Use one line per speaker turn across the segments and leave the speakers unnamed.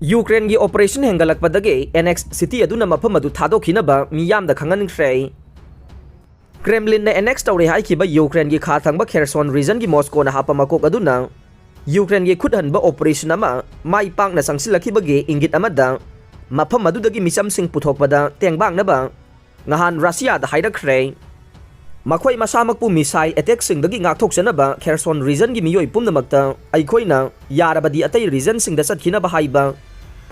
Ukraine gi operation Hengatlakpadagi Annexed city Aduna Mapham adu Thadokhinaba Miyamda Khanghankhre Kremlin na Annexed tawre haikiba Ukraine gi khathangba Kherson region gi Moscow na hapamakok aduna Ukraine gi khuthanba operation ama mai pang na sangsilakibagi ingit amada Mapham adudagi misam sing puthokpada tengbang naba ngahan Russia da hairakre Makhoi masamakpu misai attack singdagi ngakthoksanaba Kherson region gi miyoi pumnamakta aikhoina yarabadi atai region singda satkhina bahaiba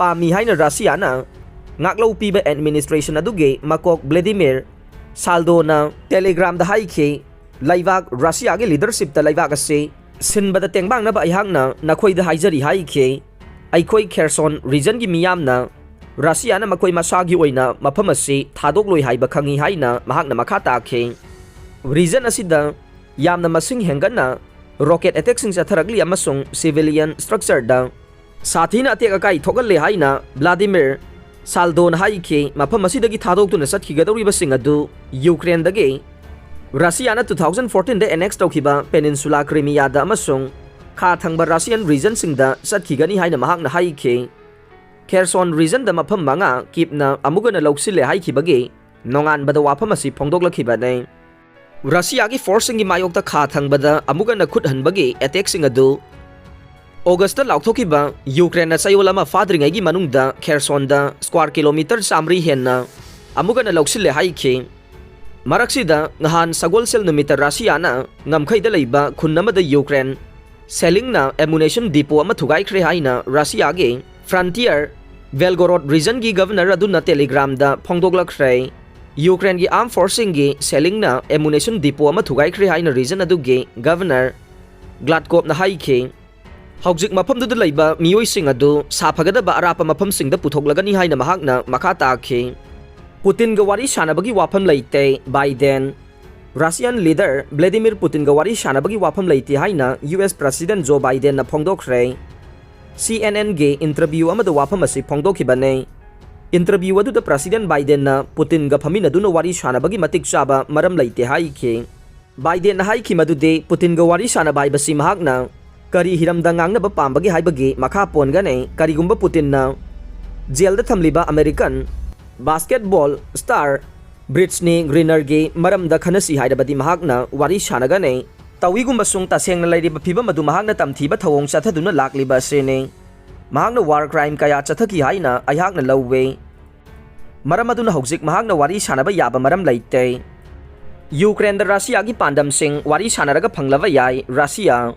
Pami haina Russia na ngaklo piba administration aduge makok Vladimir Saldo na telegram da haike laibak Russia ge leadership ta laibak ase sinbada tengbang na ba ihang na nakhoi da haijari haike aikoi Kherson region gi miyam na Russia na makoi masagi oina mafam ase thadokloi haiba khangi haina mahak na makha takhe region asida yamna masing hengana rocket attack sing satharagli amasung civilian structure da Sathina attack akai thogalle haina Vladimir Saldon haike mafam asidagi thadoktu na satkhigadauri basing adu Ukraine dagi Russia na 2014 da annexed tawkhiba peninsula Crimea da amasung kha thangba Russian region singda satkhigani haina mahak na haike Kherson region da mafam manga kipna amugana loksile haikibagi nongan bada wafam asi phongdoklakiba nei Russia gi forcing gi mayokta kha thangbada amugana khuthanbagi attack sing adu August laukhokiba Ukraine na sayolama fadringai gi manungda Kherson da square kilometer samri henna amugana loksile haike maraksida ngahan sagolsel numita Russia na ngamkhai da leiba khunnama da Ukraine selling na ammunition depot ama thugai khre haina Russia ge frontier Velgorod region gi governor aduna telegram da phongdoklakhre Ukraine gi armed forcing gi selling na ammunition depot ama thugai khre haina region aduge governor Gladkop na haike Haujik mafam du leiba miyoi sing adu saphagada ba arapa mafam sing da puthoklagani haina mahakna makha takhe Putin ga wari shanabagi wafam leite Biden Russian leader Vladimir Putin ga wari shanabagi wafam leite haina US President Joe Biden na phongdokhre CNN ge interview amada wafam asi phongdokhibane interview adu da President Biden na Putin ga phamin aduna wari shanabagi matik chaba maram leite haike Biden na haiki madude Putin ga wari shanabai basi mahakna Kari hiramda ngangnaba pambagi haibagi makha pongane karigumba Putin na jailda thamliba American basketball star Britney Griner ge maramda khanasi haidabadi mahakna wari shanagane tawigumba sung tasengna lairiba phibam adu mahakna tamthiba thawong chathaduna lakliba sene mahakna war crime kaya chathaki haina ayhakna lawwe maram aduna hojik mahakna wari shanaba yaba maram leite Ukraine da Russia gi pandam sing wari shanaraga phanglaba yai Russia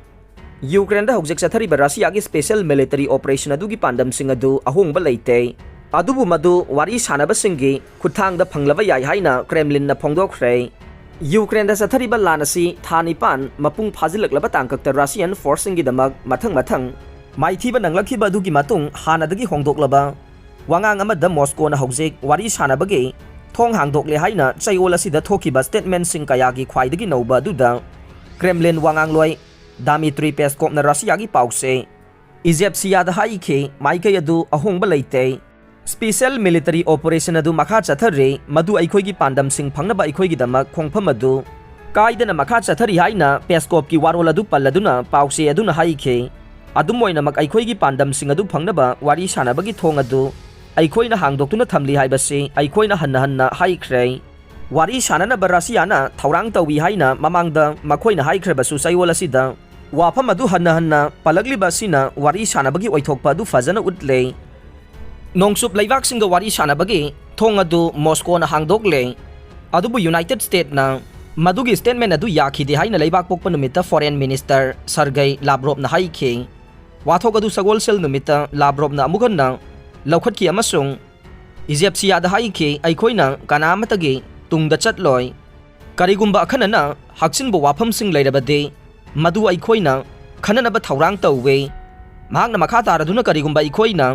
Ukraine da hojik sathariba Russia gi special military operation adugi pandam sing adu ahongba leite adubu madu wari sanaba singi khuthang da phanglaba yai haina Kremlin na phongdokhre Ukraine da sathariba lanasi thanipan mapung phajilaklaba tangkakta Russian forcing gi damak mathang maithiba nanglakhiba adugi matung hanadagi hongdoklaba wangang amada Moscow na hojik wari sanabagi thong hangdokle haina chayol asida thokiba statement sing kayagi khwaidagi noba duda Kremlin wangang loi Dmitry Peskov na Russia gi pause Egypt siya da haike maikay adu ahongba leite special military operation adu makha chathare madu aikoi gi pandam sing phangnaba aikoi gi damak khongpham adu kaidana makha chathari haina Peskov ki warol adu palladuna pause aduna haike adumoina mak aikoi gi pandam sing adu phangnaba wari sanabagi thong adu aikoina hangdoktuna thamli haibase aikoina hanna haikre wari shanana Russia na thaurang tawi haina mamangda makhoina haikre basu sayol asida wafam adu hanna palagli basina wari shanabagi oithokpa adu fazana utle nongsup laibak singa wari shanabagi thong adu Moscow na hangdokle adubu United States na madugi statement adu yakhide haina laibak pokpa numita foreign minister Sergey Lavrov na haike wathok adu sagolsel numita Lavrov na amugan na laukhatki amasung Egypt siya da haike aikoina kanamatagi tungda chatloi karigumba akhanana haksinbo wafam sing leirabade madu aikoina khananaba thaurang tawwe mahakna makha taraduna karigumba aikoina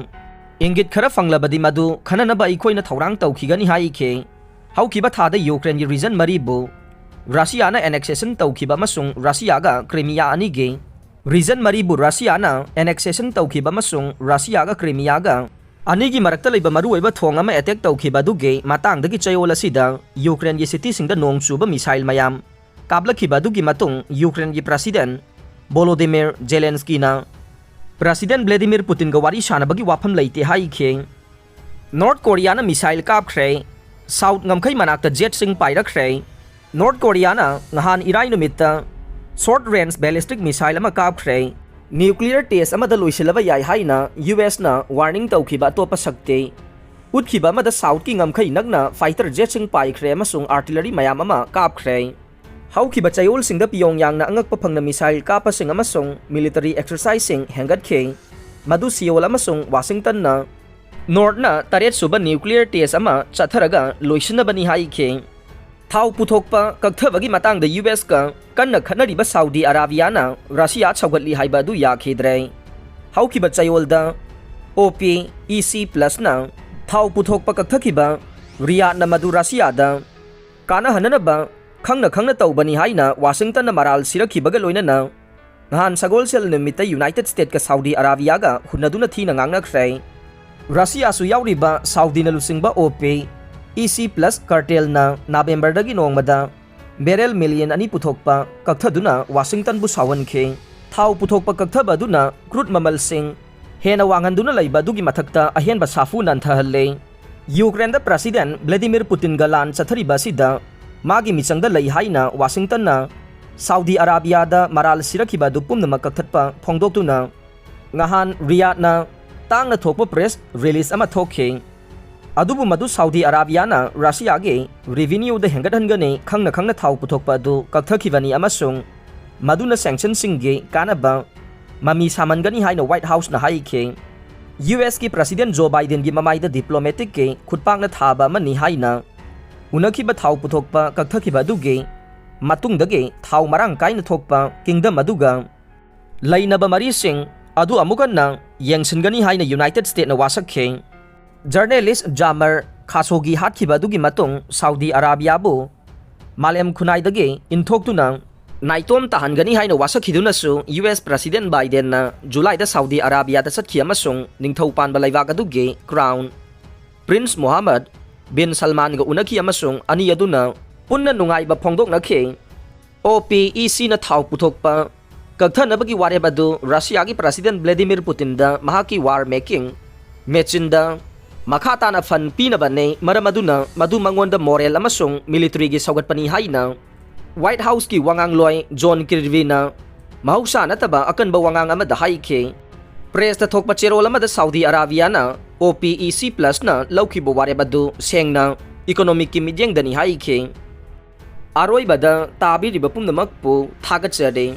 ingit khara fanglabadi madu khananaba aikoina thaurang tawkhigani haike haukiba thada Ukraine gi region maribu Russia na annexation tawkhiba masung Russia ga Crimea ani ge region maribu Russia na annexation tawkhiba masung Russia ga Crimea ga Anigi marakta leiba maruoiba thong ama attack tawkhiba duge matangdagi chayol asida Ukraine gi city singda nong chuba missile mayam kablakhiba dugi matung Ukraine gi president Volodymyr Zelensky na President Vladimir Putin ga wari sanabagi wafam leite haikhe North Korea na missile kapkhre South ngamkhai manakta jet sing pairakre North Korea na ngahan irai numitta short range ballistic missile ama kapkhre nuclear test amada loisilaba yai haina US na warning tawkhiba topa sakte utkhiba amada South ki ngamkhai nakna fighter jet sing paikhre amasung artillery mayam ama kapkhre haukiba chayol singda Pyongyang na angakpa phangna missile kapasing amasung military exercising Hengatlakpadagi madu Seoul amasung Washington na North na taret suba nuclear test ama chatharaga loisinabani haikhe thau puthokpa kakthbagi matangda US ka kanna khanariba Saudi Arabia na Russia chawgatli haiba du yakhidre haukiba chayolda OPEC+ na thau puthokpa kakthkiba Riyadh na madu Russia da kana hananaba khangna tawbani haina Washington na maral sirakhibaga loinana ngahan sagolsel numita United States ka Saudi Arabia ga hunaduna thina ngangnakre Russia su yauriba Saudi na lusingba OPEC+ cartel na November dagi nongmada barrel million ani puthokpa kakthaduna Washington bu sawankhe thau puthokpa kakthaba duna crude mamal sing hena wanganduna laiba dugi mathakta ahenba safu nanthahalle Ukraine da President Vladimir Putin galan chathariba sida magi michangda lei haina Washington na Saudi Arabia da maral sirakhiba du pumna makakhatpa phongdoktuna ngahan Riyadh na tang na thokpa press release ama thokhe adubu madu Saudi Arabia na Russia ge revenue da hengathangane khangna thau puthokpa du kakthakibani amasung maduna sanction singge kanaba mami samangani haina White House na haikhe US ki President Joe Biden gi mamaida diplomatic ke khutpang na thaba mani haina unakhiba thau puthokpa kakthakhiba duge matungdage thau marang kaina thokpa kingdom aduga lainaba mari sing adu amukan na yengsingani haina United States na wasakhe journalist Jamar Khashoggi hatkiba dugi matung Saudi Arabia bu malem khunai dage inthoktuna naitom tahangani haina wasakhiduna su US President Biden na July da Saudi Arabia da satkhi amasung ningthau panba laiwak aduge Crown Prince Mohammed bin Salman ga unaki amasung ani aduna punna nungaiba phongdoknakhe OPEC na thau puthokpa kakthanabagi warebadu Russia gi President Vladimir Putin da mahaki war making mechinda makhata na fan pinabane maramaduna madu mangonda moral amasung military gi saugatpani haina White House ki wangang loy John Kirby na mahausa na taba akan ba wangang amada haikhe press ta thokpa cherol amada Saudi Arabia na OPEC+ na laukibo warebadu sengna economic ki midyeng dani haikhe aroi bada tabi riba pumnamak pu thagachade